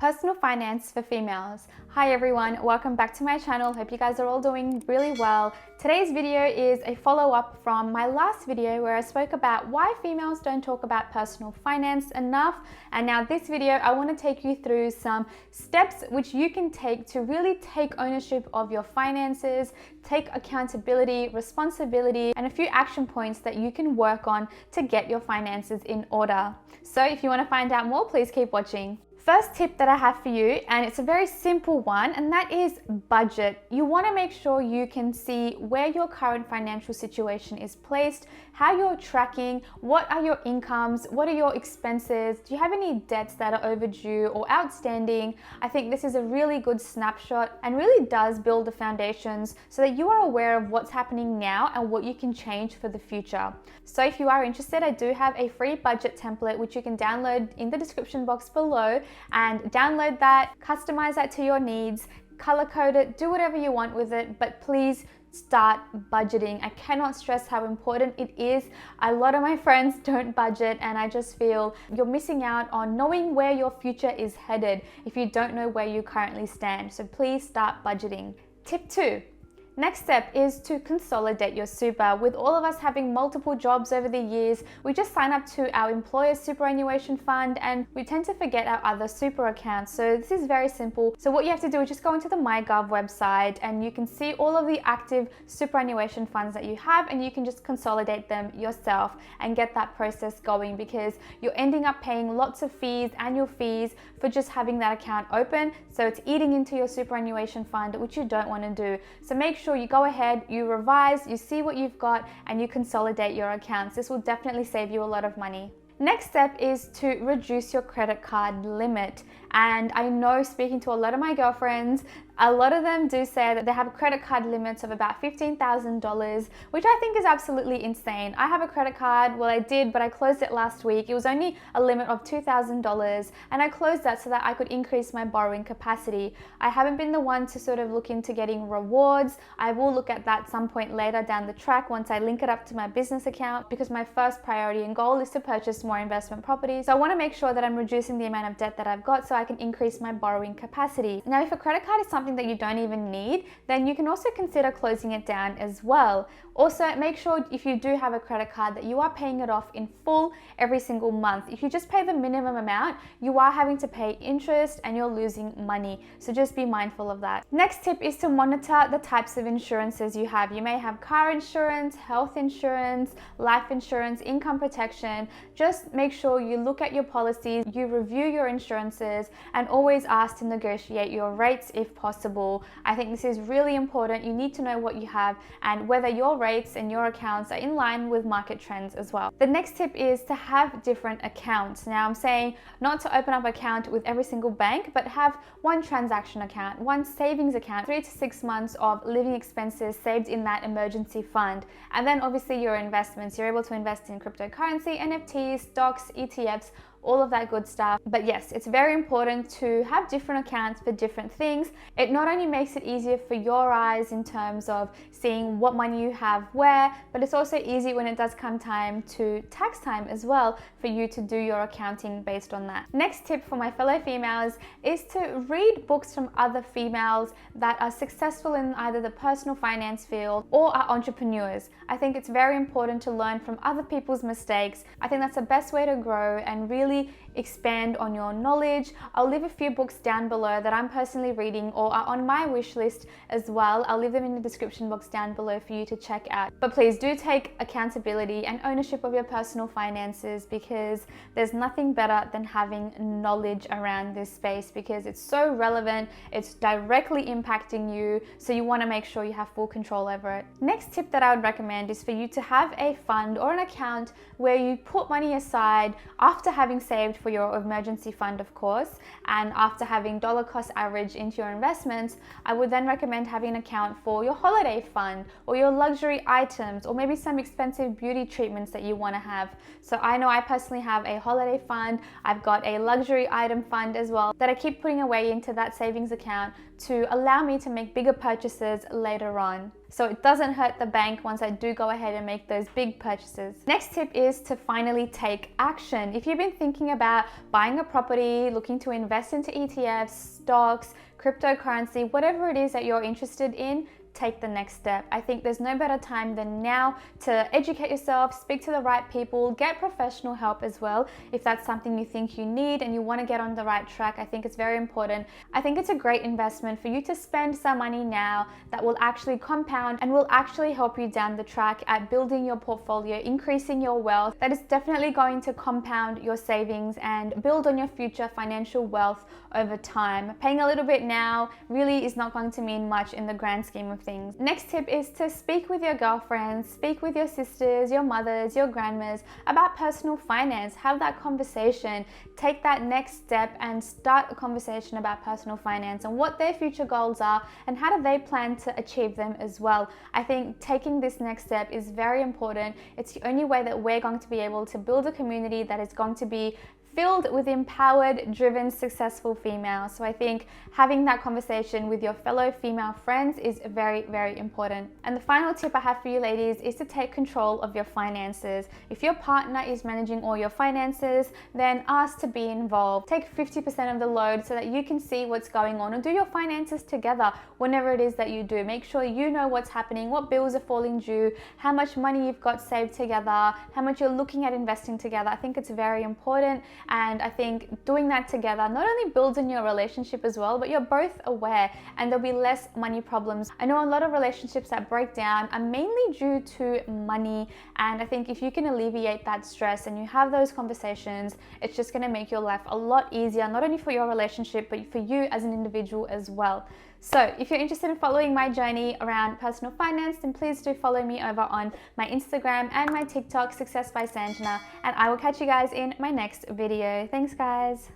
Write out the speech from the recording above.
Personal finance for females. Hi everyone, welcome back to my channel. Hope you guys are all doing really well. Today's video is a follow-up from my last video where I spoke about why females don't talk about personal finance enough. And now this video, I want to take you through some steps which you can take to really take ownership of your finances, take accountability, responsibility, and a few action points that you can work on to get your finances in order. So if you want to find out more, please keep watching. First tip that I have for you, and it's a very simple one, and that is budget. You want to make sure you can see where your current financial situation is placed, how you're tracking, what are your incomes, what are your expenses, do you have any debts that are overdue or outstanding. I think this is a really good snapshot and really does build the foundations so that you are aware of what's happening now and what you can change for the future. So if you are interested, I do have a free budget template which you can download in the description box below, and download that, customize that to your needs, color code it, do whatever you want with it, but please start budgeting. I cannot stress how important it is. A lot of my friends don't budget, and I just feel you're missing out on knowing where your future is headed if you don't know where you currently stand. So please start budgeting. Tip 2. Next step is to consolidate your super. With all of us having multiple jobs over the years, we just sign up to our employer superannuation fund and we tend to forget our other super accounts. So this is very simple. So what you have to do is just go into the MyGov website and you can see all of the active superannuation funds that you have, and you can just consolidate them yourself and get that process going, because you're ending up paying lots of fees, annual fees, for just having that account open. So it's eating into your superannuation fund, which you don't want to do. So make sure you go ahead, you revise, you see what you've got, and you consolidate your accounts. This will definitely save you a lot of money. Next step is to reduce your credit card limit. And I know, speaking to a lot of my girlfriends, a lot of them do say that they have credit card limits of about $15,000, which I think is absolutely insane. I have a credit card, well I did, but I closed it last week. It was only a limit of $2,000, and I closed that so that I could increase my borrowing capacity. I haven't been the one to sort of look into getting rewards. I will look at that some point later down the track once I link it up to my business account, because my first priority and goal is to purchase more investment properties. So I want to make sure that I'm reducing the amount of debt that I've got so I can increase my borrowing capacity. Now, if a credit card is something that you don't even need, then you can also consider closing it down as well. Also, make sure if you do have a credit card that you are paying it off in full every single month. If you just pay the minimum amount, you are having to pay interest and you're losing money. So just be mindful of that. Next tip is to monitor the types of insurances you have. You may have car insurance, health insurance, life insurance, income protection. Just make sure you look at your policies, you review your insurances, and always ask to negotiate your rates if possible. I think this is really important. You need to know what you have and whether your rates and your accounts are in line with market trends as well. The next tip is to have different accounts. Now, I'm saying not to open up an account with every single bank, but have one transaction account, one savings account, 3 to 6 months of living expenses saved in that emergency fund. And then obviously your investments, you're able to invest in cryptocurrency, NFTs, stocks, ETFs, all of that good stuff. But yes, it's very important to have different accounts for different things. It not only makes it easier for your eyes in terms of seeing what money you have where, but it's also easy when it does come time to tax time as well for you to do your accounting based on that. Next tip for my fellow females is to read books from other females that are successful in either the personal finance field or are entrepreneurs. I think it's very important to learn from other people's mistakes. I think that's the best way to grow and really expand on your knowledge. I'll leave a few books down below that I'm personally reading or are on my wish list as well. I'll leave them in the description box down below for you to check out. But please do take accountability and ownership of your personal finances, because there's nothing better than having knowledge around this space, because it's so relevant, it's directly impacting you, so you want to make sure you have full control over it. Next tip that I would recommend is for you to have a fund or an account where you put money aside after having saved for your emergency fund, of course, and after having dollar cost average into your investments. I would then recommend having an account for your holiday fund or your luxury items, or maybe some expensive beauty treatments that you want to have. So I know I personally have a holiday fund. I've got a luxury item fund as well that I keep putting away into that savings account to allow me to make bigger purchases later on. so it doesn't hurt the bank once I do go ahead and make those big purchases. Next tip is to finally take action. If you've been thinking about buying a property, looking to invest into ETFs, stocks, cryptocurrency, whatever it is that you're interested in, take the next step. I think there's no better time than now to educate yourself, speak to the right people, get professional help as well. If that's something you think you need and you want to get on the right track, I think it's very important. I think it's a great investment for you to spend some money now that will actually compound and will actually help you down the track at building your portfolio, increasing your wealth. That is definitely going to compound your savings and build on your future financial wealth over time. Paying a little bit now really is not going to mean much in the grand scheme of things. Next tip is to speak with your girlfriends, speak with your sisters, your mothers, your grandmas about personal finance. Have that conversation. Take that next step and start a conversation about personal finance and what their future goals are and how do they plan to achieve them as well. I think taking this next step is very important. It's the only way that we're going to be able to build a community that is going to be filled with empowered, driven, successful females. So I think having that conversation with your fellow female friends is very, very important. And the final tip I have for you ladies is to take control of your finances. If your partner is managing all your finances, then ask to be involved. Take 50% of the load so that you can see what's going on, or do your finances together whenever it is that you do. Make sure you know what's happening, what bills are falling due, how much money you've got saved together, how much you're looking at investing together. I think it's very important. And I think doing that together not only builds in your relationship as well, but you're both aware and there'll be less money problems. I know a lot of relationships that break down are mainly due to money, and I think if you can alleviate that stress and you have those conversations, it's just going to make your life a lot easier, not only for your relationship, but for you as an individual as well. So if you're interested in following my journey around personal finance, then please do follow me over on my Instagram and my TikTok, Success by Sanjana, and I will catch you guys in my next video. Thanks guys.